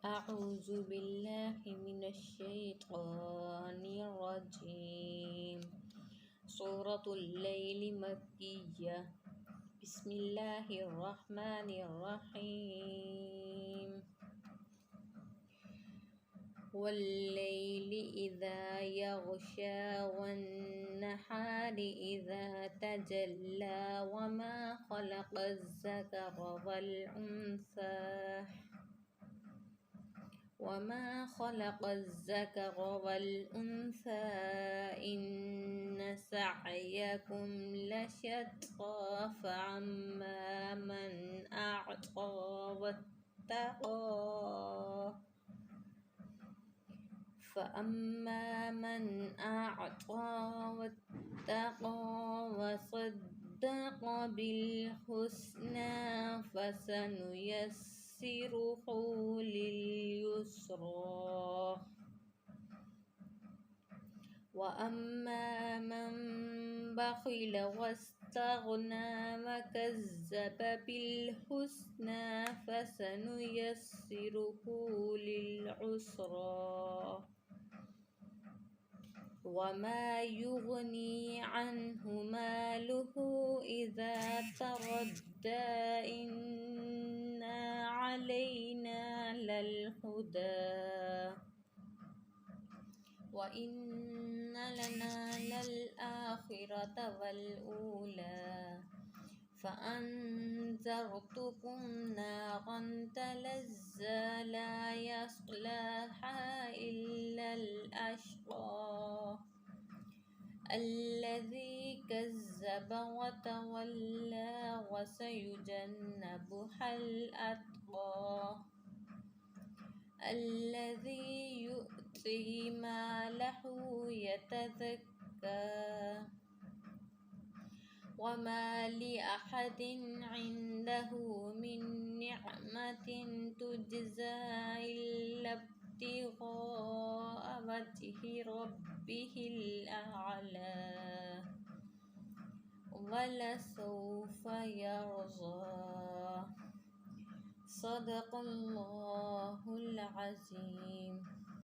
أعوذ بالله من الشيطان الرجيم. سورة الليل مكية. بسم الله الرحمن الرحيم. والليل إذا يغشى والنهار إذا تجلى وما خلق الذكر والأنثى إن سعيكم لشتى فأما من أعطى واتقى وصدق بالحسنى فسنيسره لليسرى وأما من بخل واستغنى وكذب بالحسنى فسنيسره للعسرى وما يغني عنه ماله إذا تردى إن علينا للهدى وإن لنا للآخرة والأولى فأنذرتكم نارا تلظى لا يصلاها إلا الأشقى الذي كذب وتولى وسيجنبها الأتقى الذي يؤتي ماله يتزكى وما لأحد عنده من نعمة تجزى إلا ابتغاء وجه ربه الأعلى ولسوف يرضى. صدق الله العظيم.